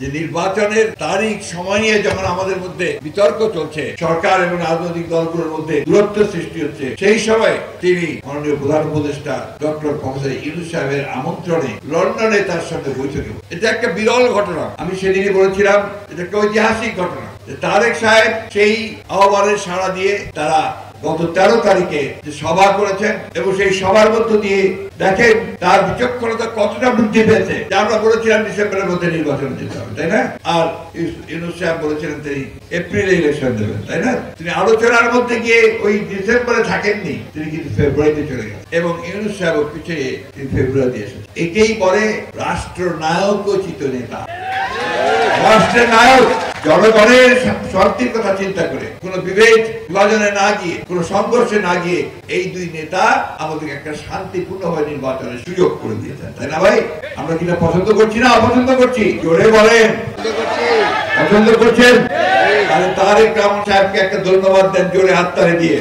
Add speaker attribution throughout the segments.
Speaker 1: যে নির্বাচনের তারিখ সময় নিয়ে যখন আমাদের মধ্যে বিতর্ক চলছে, সরকার এবং রাজনৈতিক দলগুলোর মধ্যে দূরত্ব সৃষ্টি হচ্ছে, সেই সময় তিনি মাননীয় প্রধান উপদেষ্টা ডক্টর প্রফেসর ইউনূস সাহেবের আমন্ত্রণে লন্ডনে তার সঙ্গে বৈঠকে, এটা একটা বিরল ঘটনা। আমি সেদিনই বলেছিলাম এটা একটা ঐতিহাসিক ঘটনা। তারেক সাহেব সেই আহ্বানের সাড়া দিয়ে তারা গত 13 তারিখে যে সভা করেছেন এবং সেই সভার মধ্য দিয়ে দেখেন তার বিচক্ষণতা কতটা বৃদ্ধি পেয়েছে। আমরা বলেছিলাম ডিসেম্বরের মধ্যে নির্বাচন দিতে হবে, তাই না? আর ইউনূস সাহেব বলেছিলেন তিনি এপ্রিলে ইলেকশন দেবেন, তাই না? তিনি আলোচনার মধ্যে গিয়ে ওই ডিসেম্বরে থাকেননি, তিনি কিন্তু ফেব্রুয়ারিতে চলে গেলেন এবং ইউনূস সাহেব পিছিয়ে তিনি ফেব্রুয়ারিতে এসেছেন। একেই বলে রাষ্ট্রনায়কোচিত নেতা। রাষ্ট্রের নায়ক জনগণের স্বার্থের কথা চিন্তা করে, কোন বিভেদ বিভাজনে না গিয়ে, কোন সংঘর্ষে না গিয়ে এই দুই নেতা আমাদেরকে একটা শান্তিপূর্ণভাবে নির্বাচনের সুযোগ করে দিয়েছেন, তাই না ভাই? আমরা কিনা পছন্দ করছি না অপছন্দ করছি? জোরে বলেন পছন্দ করছেন? তাহলে তারেক রহমান সাহেবকে একটা ধন্যবাদ দেন জোরে হাততালি দিয়ে।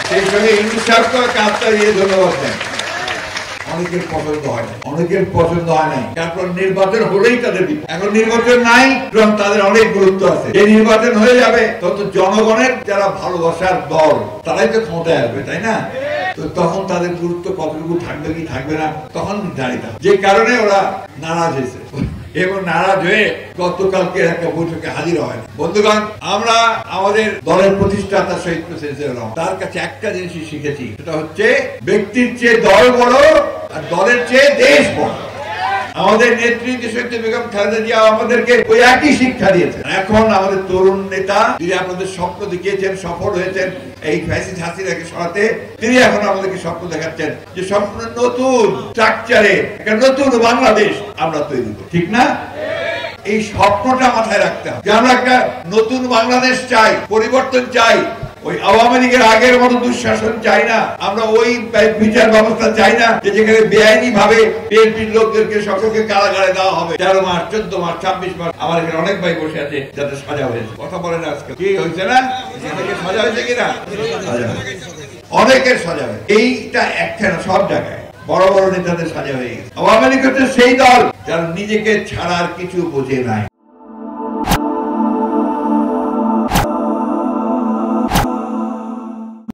Speaker 1: সেই সঙ্গে ইউনূস সাহেবকে একটা হাততালি দিয়ে ধন্যবাদ দেন। অনেকের পছন্দ হয় না, অনেকের পছন্দ হয় নাই, তারপর নির্বাচন হলেই তাদের এখন নির্বাচন নাই এবং তাদের অনেক গুরুত্ব আছে। এই নির্বাচন হয়ে যাবে তত জনগণের যারা ভালোবাসার দল তারাই তো ক্ষমতায় আসবে, তাই না? তো তখন তাদের গুরুত্ব কতটুকু থাকবে কি থাকবে না তখন নির্ধারিত, যে কারণে ওরা নারাজ হয়েছে এবং নারাজ হয়ে গতকালকে একটা বৈঠকে হাজির হয়। বন্ধুগণ, আমরা আমাদের দলের প্রতিষ্ঠাতা শহীদ প্রেসিডেন্ট তার কাছে একটা জিনিসই শিখেছি, সেটা হচ্ছে ব্যক্তির চেয়ে দল বড় আর দলের চেয়ে দেশ বড়। আমাদের নেত্রী দেশনেত্রী বেগম খালেদা জিয়া আমাদেরকে ওই একই শিক্ষা দিয়েছেন। এখন আমাদের তরুণ নেতা যিনি আপনাদের স্বপ্ন দেখিয়েছেন, সফল হয়েছেন এই ফ্যাসিস্ট হাসিনাকে সরাতে, তিনি এখন আমাদেরকে স্বপ্ন দেখাচ্ছেন যে সম্পূর্ণ নতুন স্ট্রাকচারে একটা নতুন বাংলাদেশ আমরা তৈরি করব, ঠিক না? এই স্বপ্নটা মাথায় রাখতে হবে যে আমরা একটা নতুন বাংলাদেশ চাই, পরিবর্তন চাই। ওই আওয়ামী লীগের আগের মতো দুঃশাসন চাই না, আমরা ওই বিচার ব্যবস্থা চাই না যে যেখানে বেআইনি ভাবে বিএনপির লোকদেরকে সকলকে কারাগারে দেওয়া হবে। 13 মাস 14 মাস 26 মাস আমার এখানে অনেক ভাই বসে আছে যাদের সাজা হয়েছে। কথা বলেন আজকে কি হয়েছে না? সাজা হয়েছে কিনা? অনেকের সাজা হয়েছে। এইটা একটা না, সব জায়গায় বড় বড় নেতাদের সাজা হয়ে গেছে। আওয়ামী লীগ হচ্ছে সেই দল যারা নিজেকে ছাড়ার কিছু বোঝে নাই।